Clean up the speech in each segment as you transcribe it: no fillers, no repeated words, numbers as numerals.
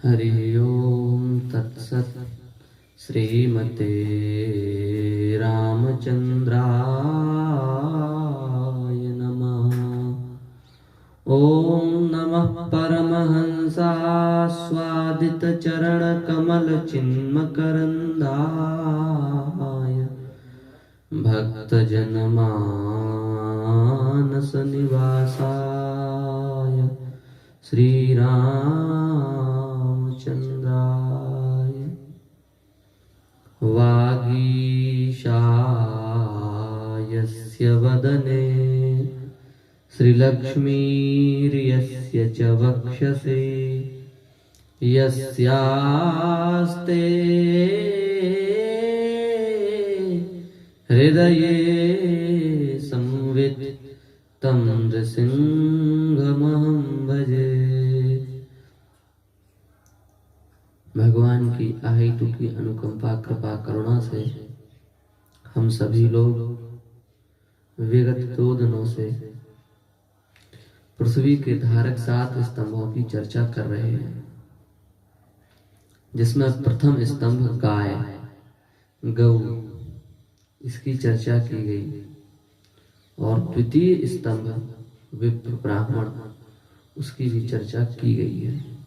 हरि ओम तत्सत्। श्रीमते रामचंद्राय नमः। ओम नमः परमहंसास्वादित चरण कमल चिन्मकरंदाय भक्त जनमानस निवासाय श्री रामचंद्राय वागीशायस्य वदने श्रीलक्ष्मीर्यस्य च वक्षसि यस्यास्ते हृदये संवित् तं नृसिंहमहं भजे। भगवान की आहितु की अनुकंपा कृपा करुणा से हम सभी लोग विगत 2 दिनों से पृथ्वी के धारक 7 स्तंभों की चर्चा कर रहे हैं, जिसमें प्रथम स्तंभ गाय गौ इसकी चर्चा की गई और द्वितीय स्तंभ विप्र ब्राह्मण उसकी भी चर्चा की गई है।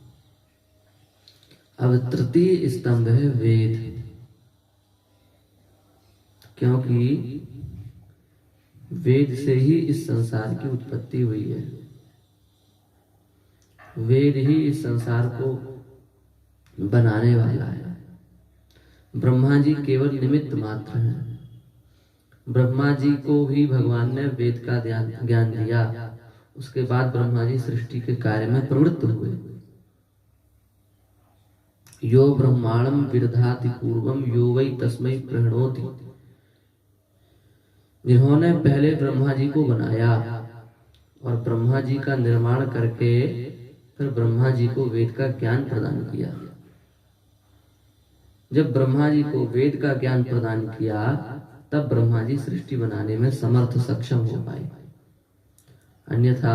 अब तृतीय स्तंभ है वेद, क्योंकि वेद से ही इस संसार की उत्पत्ति हुई है। वेद ही इस संसार को बनाने वाला है। ब्रह्मा जी केवल निमित्त मात्र हैं। ब्रह्मा जी को भी भगवान ने वेद का ज्ञान दिया। उसके बाद ब्रह्मा जी सृष्टि के कार्य में प्रवृत्त हुए। यो ब्रह्मांडं विदधाति पूर्वम यो वै तस्मै प्रणोति। जिन्होंने पहले ब्रह्मा जी को बनाया और ब्रह्मा जी का निर्माण करके फिर ब्रह्मा जी को वेद का ज्ञान प्रदान किया। जब ब्रह्मा जी को वेद का ज्ञान प्रदान किया तब ब्रह्मा जी सृष्टि बनाने में समर्थ सक्षम हो पाए। अन्यथा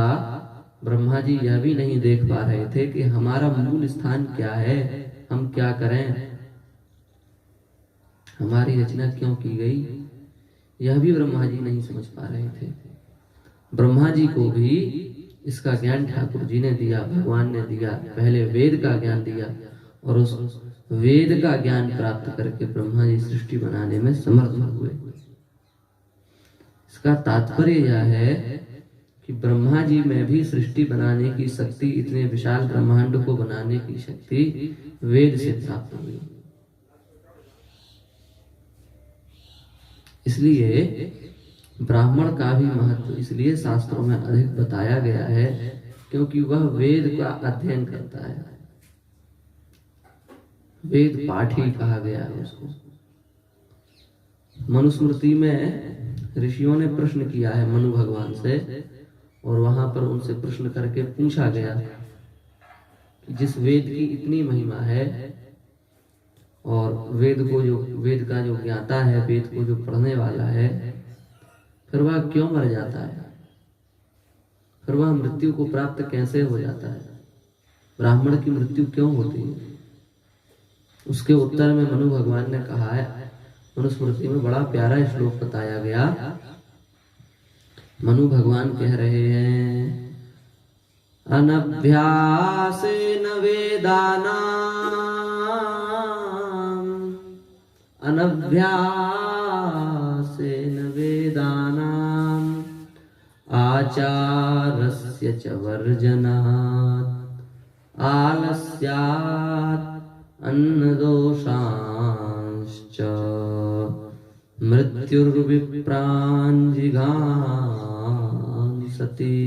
ब्रह्मा जी यह भी नहीं देख पा रहे थे कि हमारा मूल स्थान क्या है, हम क्या करें, हमारी रचना क्यों की गई, यह भी ब्रह्मा जी नहीं समझ पा रहे थे। ब्रह्मा जी को भी इसका ज्ञान ठाकुर जी ने दिया, भगवान ने दिया। पहले वेद का ज्ञान दिया और उस वेद का ज्ञान प्राप्त करके ब्रह्मा जी सृष्टि बनाने में समर्थ हुए। इसका तात्पर्य यह है कि ब्रह्मा जी में भी सृष्टि बनाने की शक्ति, इतने विशाल ब्रह्मांड को बनाने की शक्ति वेद से प्राप्त हुई। इसलिए ब्राह्मण का भी महत्व इसलिए शास्त्रों में अधिक बताया गया है क्योंकि वह वेद का अध्ययन करता है। वेद पाठी कहा गया है उसको। मनुस्मृति में ऋषियों ने प्रश्न किया है मनु भगवान से, और वहां पर उनसे प्रश्न करके पूछा गया कि जिस वेद की इतनी महिमा है और वेद का जो ज्ञाता है, वेद को जो पढ़ने वाला है, फिर वह क्यों मर जाता है, फिर वह मृत्यु को प्राप्त कैसे हो जाता है, ब्राह्मण की मृत्यु क्यों होती है। उसके उत्तर में मनु भगवान ने कहा है, मनुस्मृति में बड़ा प्यारा श्लोक बताया गया। मनु भगवान कह रहे हैं, अनभ्यासेन वेदानाम्, अनभ्यासेन वेदानाम् आचारस्य च वर्जनात् आलस्यात् अन्नदोषांश्च मृत्युर्विप्राञ्जिघांसति।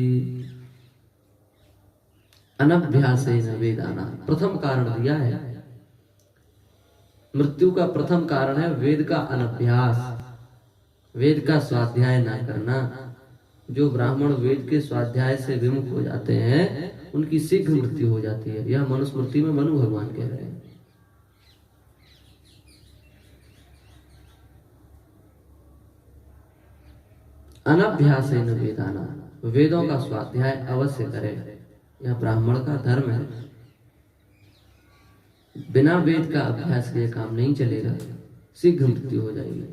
अनभ्यासेन वेदानां प्रथम कारण दिया है। मृत्यु का प्रथम कारण है वेद का अनभ्यास, वेद का स्वाध्याय ना करना। जो ब्राह्मण वेद के स्वाध्याय से विमुख हो जाते हैं उनकी शीघ्र मृत्यु हो जाती है। यह मनुस्मृति में मनु भगवान कह रहे हैं। अनभ्यासेन वेदानां, वेदों का स्वाध्याय अवश्य करे, यह ब्राह्मण का धर्म है। बिना वेद का अभ्यास के काम नहीं चलेगा, शीघ्र मृत्यु हो जाएगी।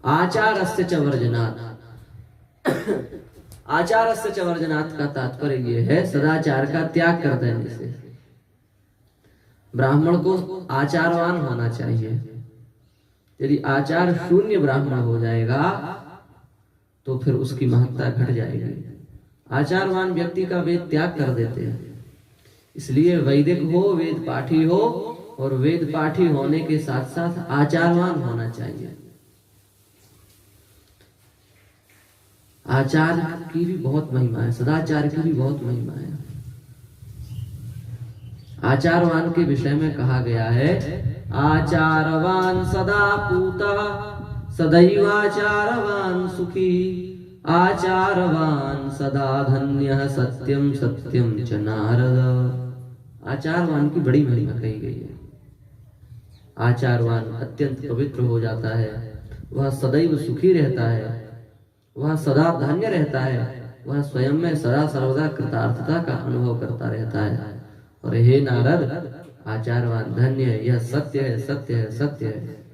आचारस्य च वर्जनात्, आचारस्य च वर्जनात् का तात्पर्य यह है सदाचार का त्याग कर देने से। ब्राह्मण को आचारवान होना चाहिए। यदि आचार शून्य ब्राह्मण हो जाएगा तो फिर उसकी महत्ता घट जाएगी। आचारवान व्यक्ति का वेद त्याग कर देते हैं। इसलिए वैदिक हो, वेद पाठी हो, और वेद पाठी होने के साथ साथ आचारवान होना चाहिए। आचार की भी बहुत महिमा है, सदाचार की भी बहुत महिमा है। आचारवान के विषय में कहा गया है, आचारवान सदा पूता सदैवाचारवान सुखी, आचारवान सदा धन्य सत्यम सत्यम च नारद। आचारवान की बड़ी महिमा कही गई है। आचारवान अत्यंत पवित्र हो जाता है, वह सदैव सुखी रहता है, वह सदा धन्य रहता है, वह स्वयं में सदा सर्वदा कृतार्थता का अनुभव करता रहता है। और हे नारद, आचारवान धन्य है, यह सत्य है, सत्य है, सत्य है।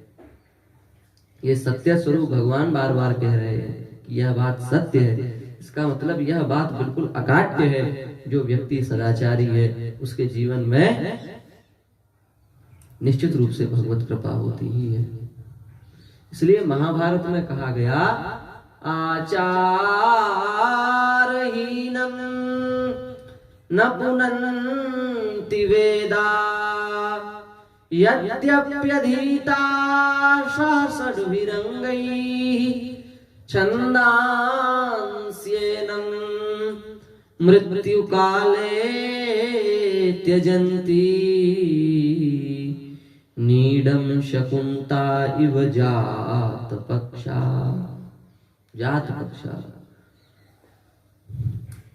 ये सत्य स्वरूप भगवान बार बार कह रहे हैं कि यह बात सत्य है। इसका मतलब यह बात बिल्कुल अकाट्य है। जो व्यक्ति सदाचारी है उसके जीवन में निश्चित रूप से भगवत कृपा होती ही है। इसलिए महाभारत में कहा गया, आचारहीनम न पुनन्ति वेदा यद्यप्यधीता षड्भिरङ्गैः छन्दांस्येनं मृत्युकाले त्यजन्ति नीडं शकुन्ता इव जात पक्षा।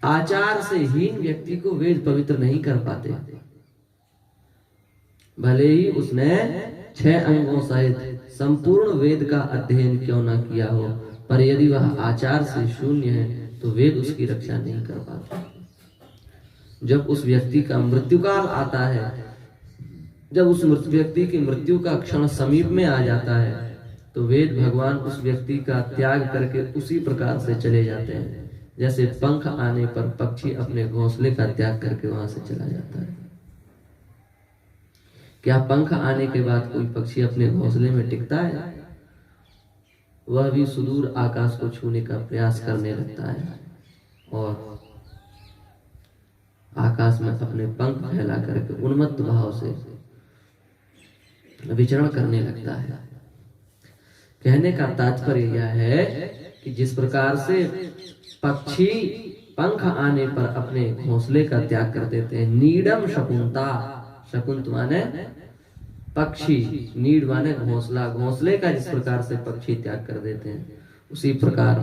आचार से हीन व्यक्ति को वेद पवित्र नहीं कर पाते। भले ही उसने 6 अंगों सहित संपूर्ण वेद का अध्ययन क्यों न किया हो, पर यदि वह आचार से शून्य है तो वेद उसकी रक्षा नहीं कर पाता। जब उस व्यक्ति का मृत्युकाल आता है, जब उस व्यक्ति की मृत्यु का क्षण समीप में आ जाता है, तो वेद भगवान उस व्यक्ति का त्याग करके उसी प्रकार से चले जाते हैं जैसे पंख आने पर पक्षी अपने घोंसले का त्याग करके वहां से चला जाता है। क्या पंख आने के बाद कोई पक्षी अपने घोंसले में टिकता है? वह भी सुदूर आकाश को छूने का प्रयास करने लगता है और आकाश में अपने पंख फैला करके उन्मत्त भाव से विचरण करने लगता है। कहने का तात्पर्य यह है कि जिस प्रकार से पक्षी पंख आने पर अपने घोंसले का त्याग कर देते हैं, नीडम शकुंता, शकुंत माने पक्षी, नीड माने घोंसला, घोंसले का जिस प्रकार से पक्षी त्याग कर देते हैं, उसी प्रकार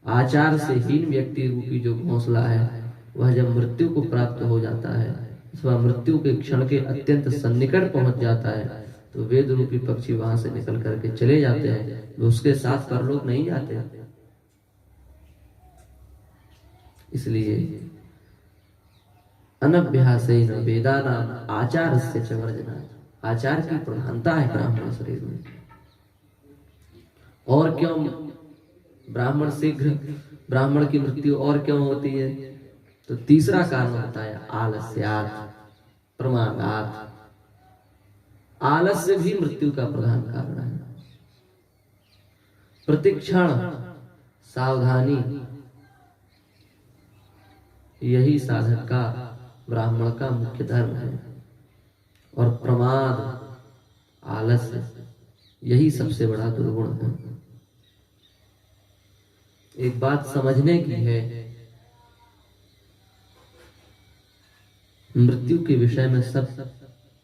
आचार से हीन व्यक्ति रूपी जो घोंसला है, वह जब मृत्यु को प्राप्त हो जाता है अथवा मृत्यु के क्षण के अत्यंत सन्निकट पहुंच जाता है, तो वेद रूपी पक्षी वहां से निकल करके चले जाते हैं, वे उसके साथ परलोक नहीं जाते। इसलिए अनभ्यासेन वेदानां आचारस्य च वर्जनात्, आचार की प्रधानता है ब्राह्मण शरीर में। और क्यों ब्राह्मण शीघ्र ब्राह्मण की मृत्यु और क्यों होती है? तो तीसरा कारण होता है आलस्यात्, प्रमादात्। आलस्य भी मृत्यु का प्रधान कारण है। प्रतिक्षण सावधानी, यही साधक का, ब्राह्मण का मुख्य धर्म है। और प्रमाद, आलस्य, यही सबसे बड़ा दुर्गुण है। एक बात समझने की है, मृत्यु के विषय में सब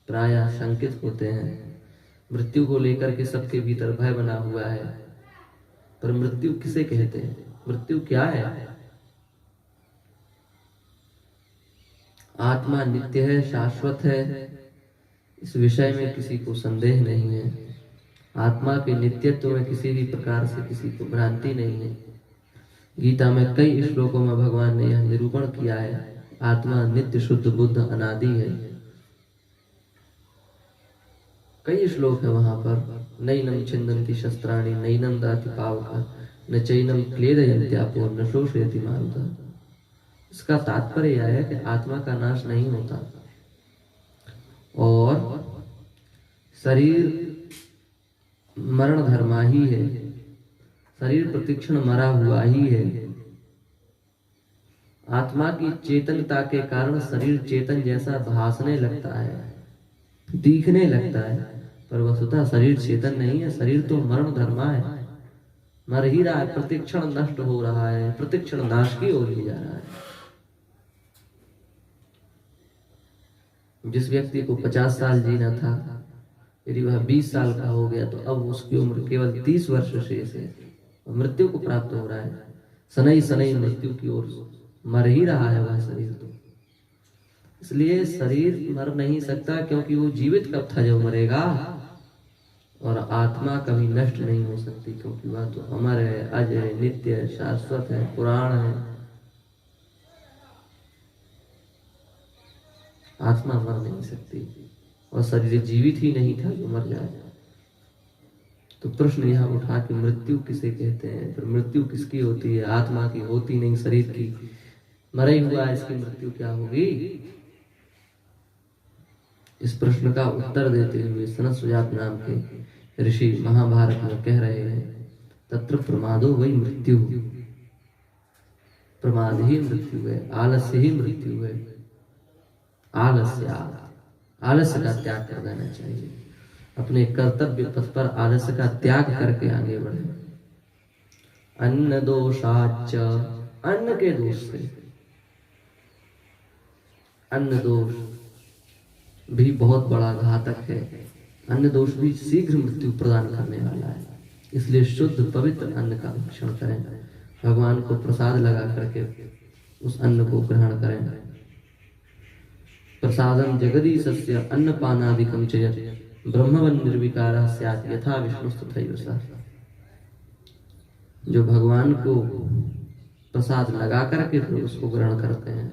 प्रायः शंकित होते हैं। मृत्यु को लेकर के सबके भीतर भय बना हुआ है। पर मृत्यु किसे कहते हैं? मृत्यु क्या है? आत्मा नित्य है, शाश्वत है, इस विषय में किसी को संदेह नहीं है। आत्मा के नित्यत्व में किसी भी प्रकार से किसी को भ्रांति नहीं है। गीता में कई श्लोकों में भगवान ने यह निरूपण किया है, आत्मा नित्य शुद्ध बुद्ध अनादि है। कई श्लोक है वहां पर, नैनम छिन्दन्ति शस्त्राणि नैनम दाति पावका न चैनम क्लेदयन्त्यापो न शोषयति मारुतः। इसका तात्पर्य यह है कि आत्मा का नाश नहीं होता और शरीर मरण धर्मा ही है, शरीर प्रतिक्षण मरा हुआ ही है। आत्मा की चेतनता के कारण शरीर चेतन जैसा भासने लगता है, दिखने लगता है, पर वस्तुतः शरीर चेतन नहीं है। शरीर तो मरण धर्मा है, मर ही रहा है, प्रतिक्षण नष्ट हो रहा है, प्रतिक्षण नाश की ओर ही जा रहा है। जिस व्यक्ति को 50 साल जीना था, यदि वह 20 साल का हो गया तो अब उसकी उम्र केवल 30 वर्ष शेष है, मृत्यु को प्राप्त हो रहा है। सनई सनई मृत्यु की ओर मर ही रहा है वह शरीर। तो इसलिए शरीर मर नहीं सकता, क्योंकि वो जीवित कब था जब मरेगा। और आत्मा कभी नष्ट नहीं हो सकती, क्योंकि वह तो अमर है, अजय, नित्य, शाश्वत है, पुराण है। आत्मा मर नहीं सकती और शरीर जीवित ही नहीं था जो मर जाए। तो प्रश्न यहाँ उठा कि मृत्यु किसे कहते हैं, फिर मृत्यु किसकी होती है? आत्मा की होती नहीं, शरीर की। मरा ही हुआ, इसकी मृत्यु क्या होगी? इस प्रश्न का उत्तर देते हुए सनत सुजात नाम के ऋषि महाभारत में कह रहे हैं, तत्र प्रमादो वही मृत्यु। प्रमाद ही मृत्यु है, आलस्य ही मृत्यु है। आलस्य का त्याग कर देना चाहिए। अपने कर्तव्य पथ पर आलस्य का त्याग करके आगे बढ़े। अन्न दोषाच, अन्न के दोष से, अन्न दोष भी बहुत बड़ा घातक है। अन्न दोष भी शीघ्र मृत्यु प्रदान करने वाला है। इसलिए शुद्ध पवित्र अन्न का भक्षण करें, भगवान को प्रसाद लगा करके उस अन्न को ग्रहण करें। प्रसादम जगदीशस्य अन्नपानादिकं च यत् ब्रह्मवन् निर्विकारः स्यात् यथा विष्णुस्तथैव सः। जो भगवान को प्रसाद लगा करके फिर उसको ग्रहण करते हैं,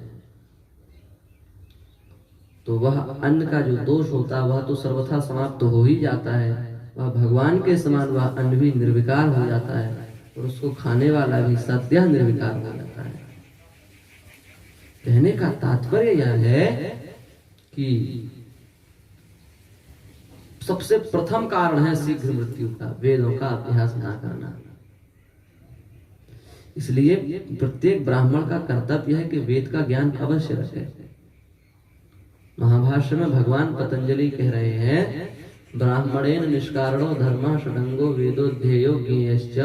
तो वह अन्न का जो दोष होता है वह तो सर्वथा समाप्त तो हो ही जाता है। वह भगवान के समान वह अन्न भी निर्विकार हो जाता है और उसको खाने वाला भी सद्यः निर्विकार हो जाता है। कहने का तात्पर्य यह है कि सबसे प्रथम कारण है शीघ्र मृत्यु का वेदों का अभ्यास ना करना। इसलिए प्रत्येक ब्राह्मण का कर्तव्य है कि वेद का ज्ञान अवश्य रखे। महाभाष्य में भगवान पतंजलि कह रहे हैं, ब्राह्मणेन निष्कारणो धर्मः षडंगो वेदोध्येयो ज्ञेयश्च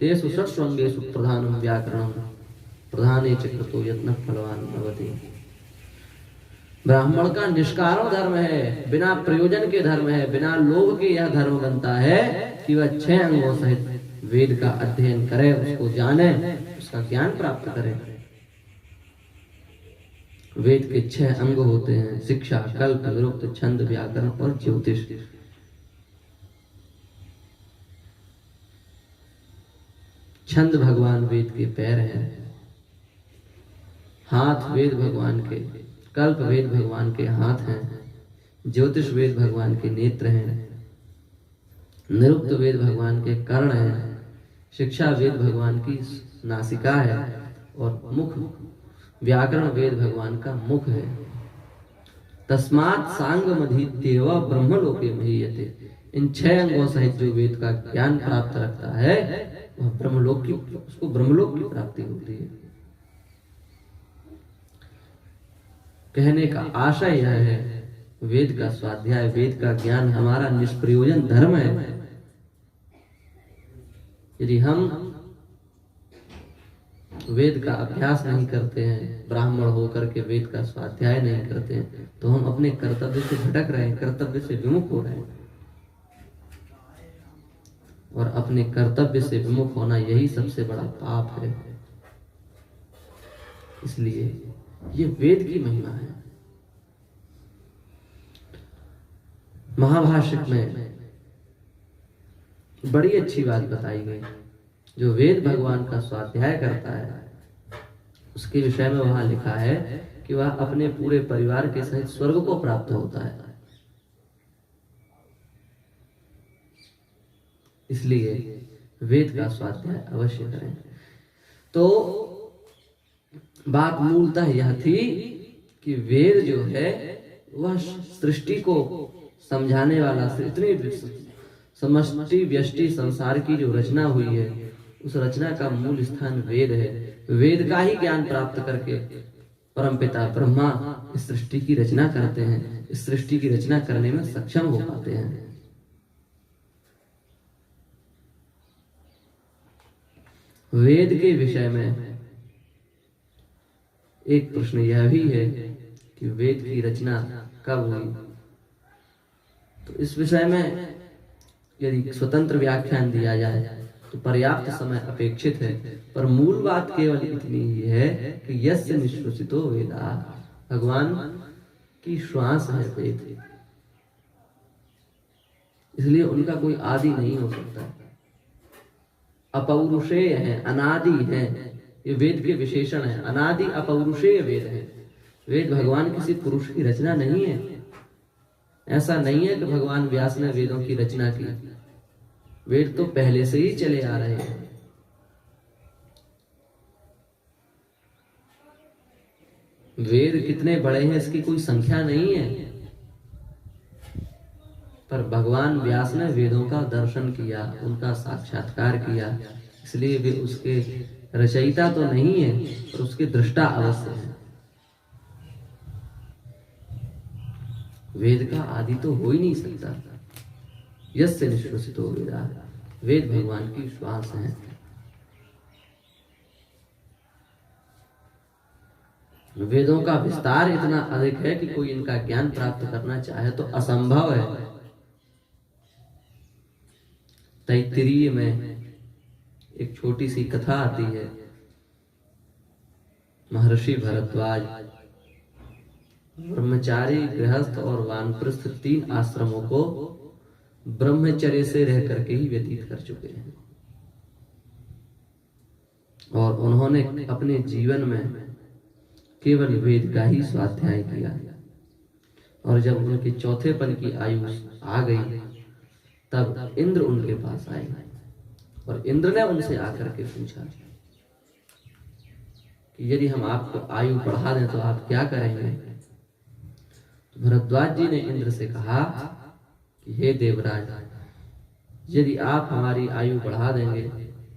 तेषु षट्स्वंगेषु प्रधानं व्याकरणं प्रधाने च कृतो यत्नः फलवान् भवति। ब्राह्मण का निष्कारण धर्म है, बिना प्रयोजन के धर्म है, बिना लोभ के यह धर्म बनता है कि वह 6 अंगों सहित वेद का अध्ययन करे, उसको जाने, उसका ज्ञान प्राप्त करे। वेद के 6 अंग होते हैं, शिक्षा, कल्प, निरुक्त, छंद, व्याकरण और ज्योतिष। छंद भगवान वेद के पैर हैं, हाथ वेद भगवान के, कल्प वेद भगवान के हाथ हैं, ज्योतिष वेद भगवान के नेत्र हैं, निरुक्त वेद भगवान के कर्ण हैं, शिक्षा वेद भगवान की नासिका है और मुख, व्याकरण वेद भगवान का मुख है। तस्मात् सांगमधीत्येव ब्रह्मलोके महीयते। इन 6 अंगों सहित जो वेद का ज्ञान प्राप्त रखता है वह ब्रह्मलोक की, उसको ब्रह्मलोक की प्राप्ति होती है। कहने का आशय यह है, वेद का स्वाध्याय, वेद का ज्ञान हमारा निष्प्रयोजन धर्म है। यदि हम वेद का अभ्यास नहीं करते हैं, ब्राह्मण होकर के वेद का स्वाध्याय नहीं करते हैं, तो हम अपने कर्तव्य से भटक रहे हैं, कर्तव्य से विमुख हो रहे हैं। और अपने कर्तव्य से विमुख होना यही सबसे बड़ा पाप है। इसलिए ये वेद की महिमा है। महाभाष्य में बड़ी अच्छी बात बताई गई, जो वेद भगवान का स्वाध्याय करता है उसके विषय में वहां लिखा है कि वह अपने पूरे परिवार के सहित स्वर्ग को प्राप्त होता है। इसलिए वेद का स्वाध्याय अवश्य करें। तो बात मूलतः यह थी कि वेद जो है वह सृष्टि को समझाने वाला, इतनी समष्टि व्यष्टि संसार की जो रचना हुई है उस रचना का मूल स्थान वेद है। वेद का ही ज्ञान प्राप्त करके परमपिता ब्रह्मा इस सृष्टि की रचना करते हैं, इस सृष्टि की रचना करने में सक्षम हो पाते हैं। वेद के विषय में एक प्रश्न यह भी है कि वेद की रचना कब हुई। तो इस विषय में यदि स्वतंत्र व्याख्यान दिया जाए तो पर्याप्त समय अपेक्षित है, पर मूल बात केवल इतनी ही है कि यस्य निश्वसितो वेदा, भगवान की श्वास है वेद, इसलिए उनका कोई आदि नहीं हो सकता। अपौरुषेय है, अनादि है, ये वेद के विशेषण है। अनादि अपौरुषेय वेद है। वेद भगवान किसी पुरुष की रचना नहीं है। ऐसा नहीं है कि भगवान व्यास ने वेदों की रचना की। वेद तो पहले से ही चले आ रहे हैं। वेद कितने बड़े हैं इसकी कोई संख्या नहीं है, पर भगवान व्यास ने वेदों का दर्शन किया, उनका साक्षात्कार किया, इसलिए वे उसके रचयिता तो नहीं है पर उसके दृष्टा अवश्य है। वेद का आदि तो हो ही नहीं सकता। यस्य निश्वसितो वेदा, वेद भगवान की श्वास है। वेदों का विस्तार इतना अधिक है कि कोई इनका ज्ञान प्राप्त करना चाहे तो असंभव है। तैत्तिरीय में एक छोटी सी कथा आती है। महर्षि भरद्वाज ब्रह्मचारी, गृहस्थ और वानप्रस्थ 3 आश्रमों को ब्रह्मचर्य से रह करके ही व्यतीत कर चुके हैं, और उन्होंने अपने जीवन में केवल वेद का ही स्वाध्याय किया। और जब उनके चौथेपन की आयु आ गई तब इंद्र उनके पास आए और इंद्र ने उनसे आकर के पूछा कि यदि हम आपको आयु बढ़ा दें तो आप क्या करेंगे। तो भरद्वाज जी ने इंद्र से कहा कि हे देवराज, यदि आप हमारी आयु बढ़ा देंगे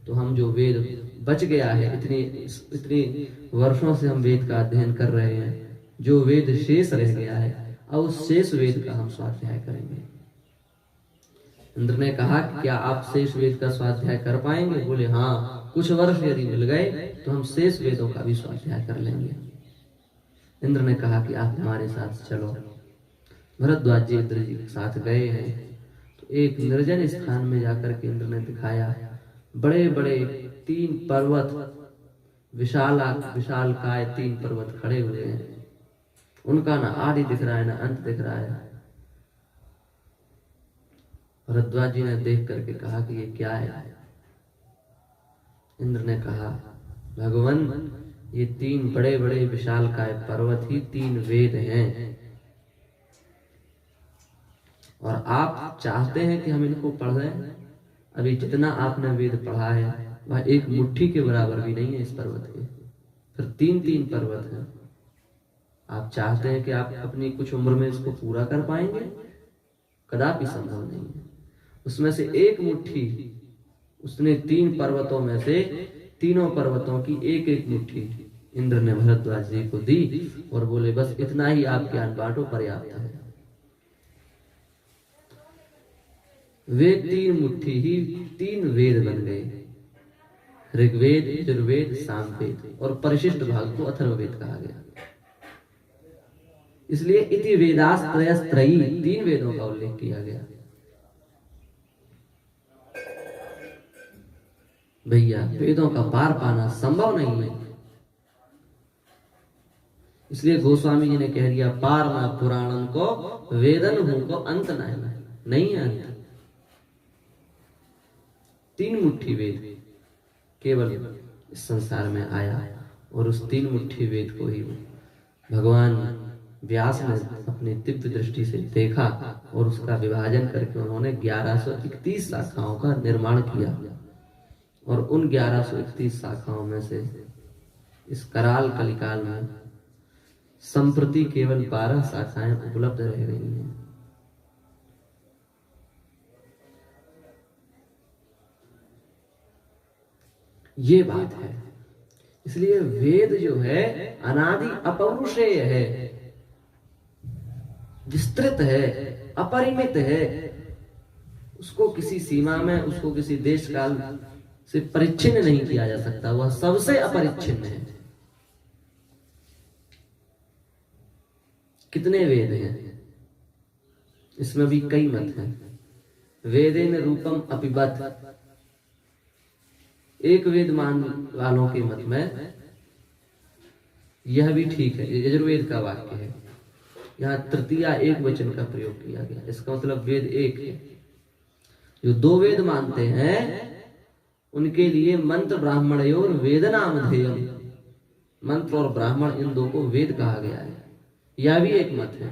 तो हम जो वेद बच गया है, इतनी वर्षों से हम वेद का अध्ययन कर रहे हैं, जो वेद शेष रह गया है, अब उस शेष वेद का हम स्वाध्याय करेंगे। इंद्र ने कहा कि क्या आप शेष वेद का स्वाध्याय कर पाएंगे। बोले हाँ, कुछ वर्ष यदि मिल गए तो हम शेष वेदों का भी स्वाध्याय कर लेंगे। इंद्र ने कहा कि आप हमारे साथ चलो। भरद्वाज जी इंद्र जी के साथ गए हैं। तो एक निर्जन स्थान में जाकर के इंद्र ने दिखाया, बड़े बड़े 3 पर्वत, विशालकाय 3 पर्वत खड़े हुए हैं। उनका ना आदि दिख रहा है ना अंत दिख रहा है। भरद्वाज जी ने देख करके कहा कि ये क्या है। इंद्र ने कहा, भगवान ये 3 बड़े बड़े विशालकाय पर्वत ही 3 वेद हैं, और आप चाहते हैं कि हम इनको पढ़ें। अभी जितना आपने वेद पढ़ा है वह एक मुट्ठी के बराबर भी नहीं है इस पर्वत के। फिर 3 पर्वत हैं। आप चाहते हैं कि आप अपनी कुछ उम्र में इसको पूरा कर पाएंगे? कदापि संभव नहीं है। उसमें से एक मुट्ठी, उसने 3 पर्वतों में से 3 पर्वतों की एक एक मुट्ठी इंद्र ने भरद्वाज जी को दी और बोले बस इतना ही आप ज्ञान बांटो, पर्याप्त है। वे 3 मुट्ठी ही 3 वेद बन गए, ऋग्वेद, यजुर्वेद, सामवेद, और परिशिष्ट भाग को अथर्ववेद कहा गया। इसलिए इति वेदास्त्रयस्त्रयी 3 वेदों का उल्लेख किया गया। भैया वेदों का पार पाना संभव नहीं है। इसलिए गोस्वामी जी ने कह दिया, पार ना पुराणन को वेदन हूं को अंत नहीं है अंत। 3 मुट्ठी वेद केवल इस संसार में आया और उस 3 मुट्ठी वेद को ही भगवान व्यास ने अपनी दिव्य दृष्टि से देखा और उसका विभाजन करके उन्होंने 1131 शाखाओं का निर्माण किया। और उन 1131 शाखाओं में से इस कराल कलिकाल में संप्रति केवल 12 शाखाएं उपलब्ध रह गई हैं। ये बात है। इसलिए वेद जो है अनादि अपौरुषेय है, विस्तृत है, अपरिमित है। उसको किसी सीमा में, उसको किसी देश काल से परिच्छिन्न नहीं किया जा सकता। वह सबसे अपरिच्छिन्न है। कितने वेद हैं? इसमें भी कई मत हैं। वेदेन रूपम अपिबत, एक वेद मान वालों के मत में यह भी ठीक है। यजुर्वेद का वाक्य है, यहाँ तृतीया एक वचन का प्रयोग किया गया। इसका मतलब वेद एक है। जो दो वेद मानते हैं उनके लिए मंत्र ब्राह्मणयोर वेद नामधेयम, मंत्र और ब्राह्मण इन दो को वेद कहा गया है। यह भी एक मत है।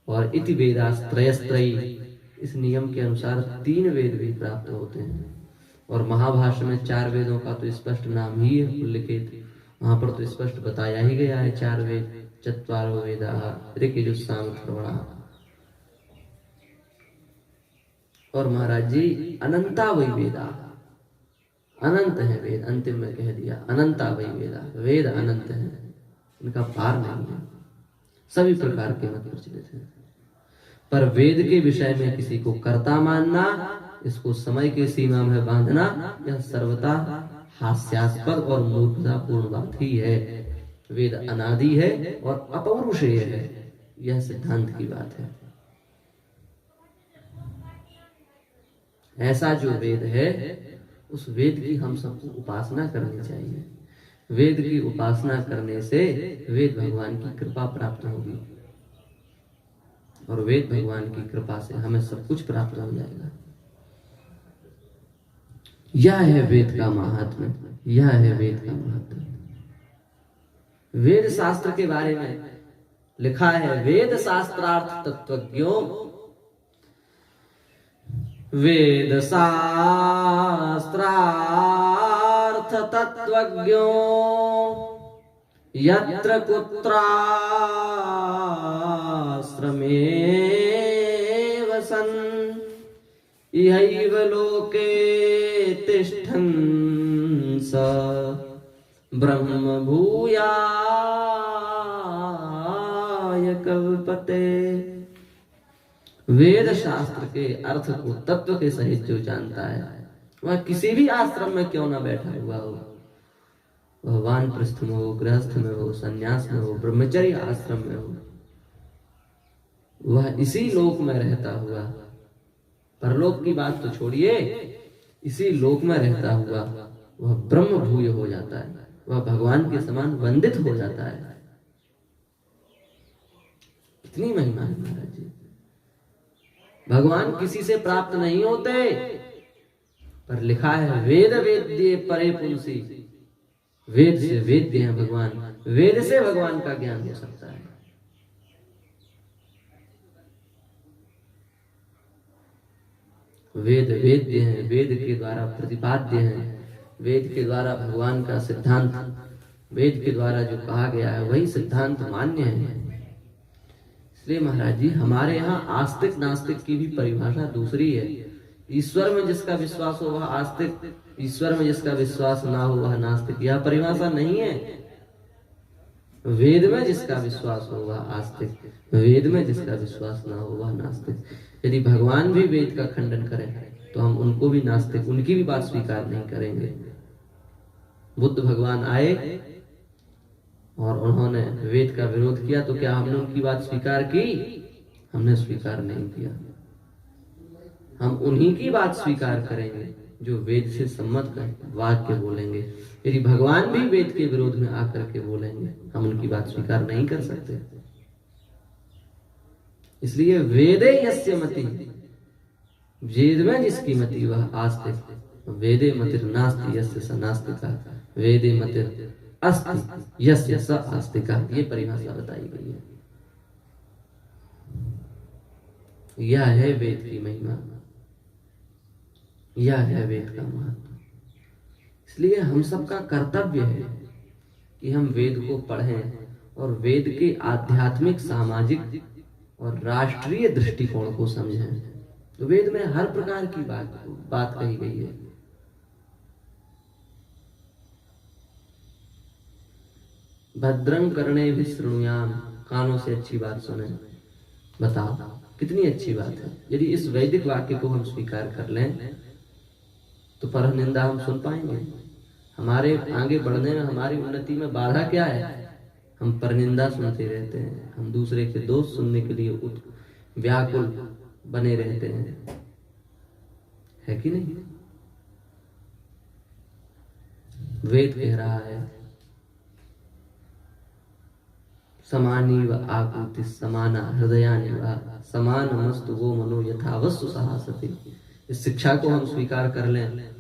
और इति वेदास्त्रयस्त्रयी, इस नियम के अनुसार 3 वेद भी प्राप्त होते हैं। और महाभाष्य में 4 वेदों का तो स्पष्ट नाम ही है उल्लिखित। वहां पर तो स्पष्ट बताया ही गया है 4 वेद, चत्वारो वेदाः ऋक्यजुस्साम अथर्वणः। और महाराज जी अनंता वै वेदा, अनंत है वेद। अंतिम में कह दिया अनंता वै वेदा, वेद अनंत है, इनका पार नहीं है। सभी प्रकार के मत प्रचलित हैं। पर वेद के विषय में किसी को कर्ता मानना, इसको समय के सीमा में बांधना, यह सर्वथा हास्यास्पद और मूर्खतापूर्ण बात ही है। वेद अनादि है और अपौरुषेय है, यह सिद्धांत की बात है। ऐसा जो वेद है उस वेद की हम सबको उपासना करनी चाहिए। वेद की उपासना करने से वेद भगवान की कृपा प्राप्त होगी और वेद भगवान की कृपा से हमें सब कुछ प्राप्त हो जाएगा। यह है वेद का महात्म्य, यह है वेद का महत्व। वेद शास्त्र के बारे में लिखा है, वेद शास्त्रार्थ तत्वज्ञों, वेद शास्त्रार्थ तत्वज्ञों यत्र कुत्राश्रमे वसन् इहैव लोके तिष्ठन् स ब्रह्म भूयाय कल्पते। वेद शास्त्र के अर्थ को तत्व के सहित जो जानता है, वह किसी भी आश्रम में क्यों ना बैठा हुआ हो, वह वानप्रस्थ में हो, गृहस्थ में हो, संन्यास में हो, ब्रह्मचर्य आश्रम में हो, वह इसी लोक में रहता हुआ, परलोक की बात तो छोड़िए, इसी लोक में रहता हुआ वह ब्रह्म भूय हो जाता है, वह भगवान के समान वंदित हो जाता है। कितनी महिमा है महाराज जी। भगवान किसी से प्राप्त नहीं होते, पर लिखा है वेद वेद्ये परे पुंसी, वेद से वेद्य है भगवान, वेद से भगवान का ज्ञान हो सकता है। वेद वेद्य हैं, वेद के द्वारा प्रतिपाद्य हैं, वेद के द्वारा भगवान का सिद्धांत, वेद के द्वारा जो कहा गया है वही सिद्धांत मान्य है। इसलिए महाराज जी हमारे यहाँ आस्तिक नास्तिक की भी परिभाषा दूसरी है। ईश्वर में जिसका विश्वास हो वह आस्तिक, ईश्वर में जिसका विश्वास ना हो वह नास्तिक, यह परिभाषा नहीं है। वेद में जिसका विश्वास हो वह आस्तिक, वेद में जिसका विश्वास ना हो वह नास्तिक। यदि भगवान भी वेद का खंडन करें तो हम उनको भी नास्तिक, उनकी भी बात स्वीकार नहीं करेंगे। बुद्ध भगवान आए और उन्होंने वेद का विरोध किया तो क्या हमने उनकी बात स्वीकार की? हमने स्वीकार नहीं किया। हम उन्हीं की बात स्वीकार करेंगे जो वेद से सम्मत वाक्य बोलेंगे। यदि भगवान भी वेद के विरोध में आकर के बोलेंगे हम उनकी बात स्वीकार नहीं कर सकते। इसलिए वेदे यस्य मति, वेद में जिसकी मति वह आस्तिक, वेदे मतिर्नास्ति यस्य स नास्तिकः, वेदे मतिर् अस्ति यस्य स आस्तिकः, ये परिभाषा बताई गई है। यह है वेद की महिमा, यह है वेद का महत्व। इसलिए हम सबका कर्तव्य है कि हम वेद को पढ़ें और वेद के आध्यात्मिक, सामाजिक और राष्ट्रीय दृष्टिकोण को समझें। तो वेद में हर प्रकार की बात कही गई है। भद्रं कर्णेभिः शृणुयाम, कानों से अच्छी बात सुने। बताओ कितनी अच्छी बात है। यदि इस वैदिक वाक्य को हम स्वीकार कर लें तो पर निंदा हम सुन पाएंगे। हमारे आगे बढ़ने में, हमारी उन्नति में बाधा क्या है? हम परनिंदा सुनते रहते हैं, हम दूसरे के दोष सुनने के लिए व्याकुल बने रहते हैं, है कि नहीं? वेद कह रहा है समानी व आकृति समाना हृदयानि व समानमस्तु वो मनो यथावस्तु सहासति। इस शिक्षा को हम स्वीकार कर लें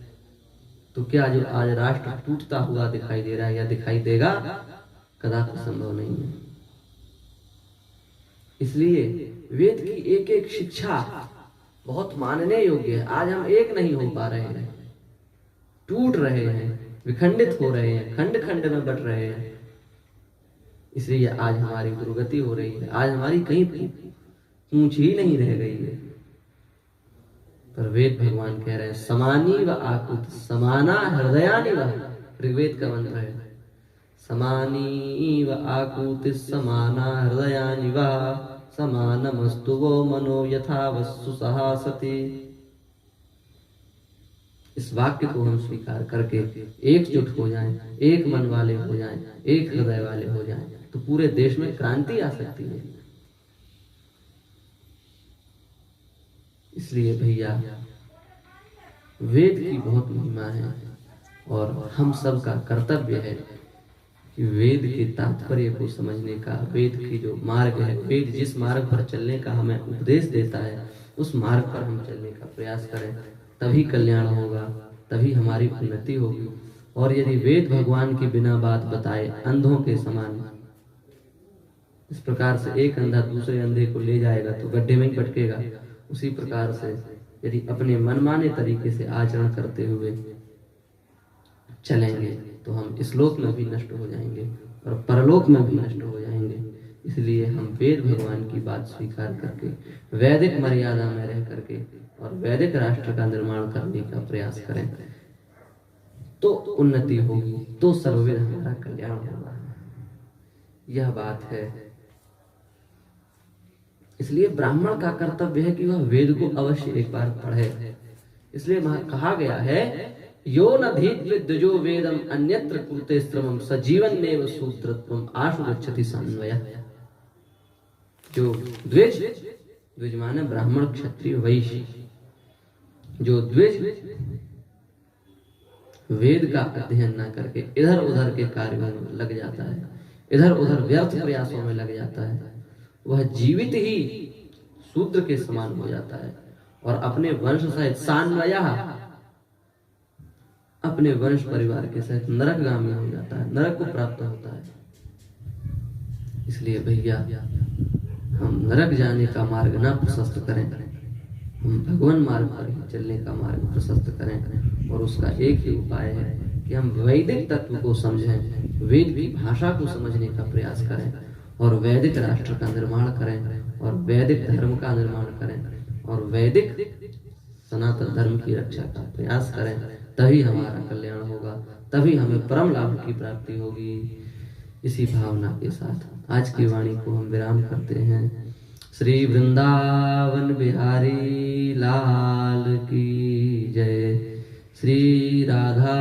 तो क्या जो आज राष्ट्र टूटता हुआ दिखाई दे रहा है या दिखाई देगा, कदापि संभव नहीं है। इसलिए वेद की एक एक शिक्षा बहुत मानने योग्य है। आज हम एक नहीं हो पा रहे हैं, टूट रहे हैं, विखंडित हो रहे हैं, खंड खंड में बट रहे हैं। इसलिए आज हमारी दुर्गति हो रही है, आज हमारी कहीं पूंछ ही नहीं रह गई है। पर वेद भगवान कह रहे हैं समानी व आकुत समाना हृदयानि व, ऋग्वेद का मंत्र है समानी व आकुति समाना हृदयानि व समानमस्तु वो मनो यथा वस्तु सहासति। इस वाक्य को हम स्वीकार करके एकजुट हो जाएं, एक मन वाले हो जाएं, एक हृदय वाले हो जाएं, तो पूरे देश में क्रांति आ सकती है। इसलिए भैया वेद की बहुत महिमा है और हम सब का कर्तव्य है कि वेद के तात्पर्य को समझने का, वेद की जो मार्ग है, वेद जिस मार्ग पर चलने का हमें उपदेश देता है, उस मार्ग पर हम चलने का प्रयास करें, तभी कल्याण होगा, तभी हमारी उन्नति होगी। और यदि वेद भगवान की बिना बात बताए अंधों के समान, इस प्रकार से एक अंधा दूसरे अंधे को ले जाएगा तो गड्ढे में ही पटकेगा, उसी प्रकार से यदि अपने मनमाने तरीके से आचरण करते हुए चलेंगे तो हम इस लोक में भी नष्ट हो जाएंगे और परलोक में भी नष्ट हो जाएंगे। इसलिए हम वेद भगवान की बात स्वीकार करके, वैदिक मर्यादा में रह करके और वैदिक राष्ट्र का निर्माण करने का प्रयास करें, तो उन्नति होगी, तो सर्वविध हमारा कल्याण होगा। यह बात है। इसलिए ब्राह्मण का कर्तव्य है कि वह वेद को अवश्य एक बार पढ़े। इसलिए कहा गया है यो न धीत्विद्वजो वेदम अन्यत्र कुरुते श्रमं सजीवन्नेव शूद्रत्वम् आशु गच्छति सान्वयः। जो द्विज, द्विज माने ब्राह्मण क्षत्रिय वैश्य, जो द्विज वेद का अध्ययन न करके इधर उधर के कार्यों में लग जाता है, इधर उधर व्यर्थ प्रयासों में लग जाता है, वह जीवित ही शूद्र के समान हो जाता है और अपने वंश सहित सान्वयः, अपने वंश परिवार के सहित नरकगामी हो जाता है, नरक को प्राप्त होता है। इसलिए भैया हम नरक जाने का मार्ग ना प्रशस्त करें, हम भगवान मार्ग पर ही चलने का मार्ग प्रशस्त करें। और उसका एक ही उपाय है कि हम वैदिक तत्व को समझें, वेद की भाषा को समझने का प्रयास करें और वैदिक राष्ट्र का निर्माण करें और वैदिक धर्म का निर्माण करें और वैदिक सनातन धर्म की रक्षा का प्रयास करें, तभी हमारा कल्याण होगा, तभी हमें परम लाभ की प्राप्ति होगी। इसी भावना के साथ आज की वाणी को हम विराम करते हैं। श्री वृंदावन बिहारी लाल की जय, श्री राधा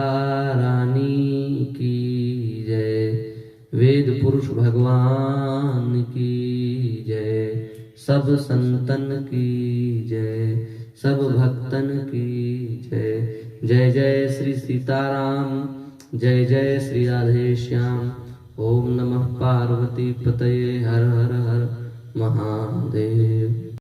रानी की जय, वेद पुरुष भगवान की जय, सब संतन की जय, सब भक्तन की जय। जय जय श्री सीताराम, जय जय श्री राधे श्याम। ओम नमः पार्वती पतये, हर हर हर महादेव।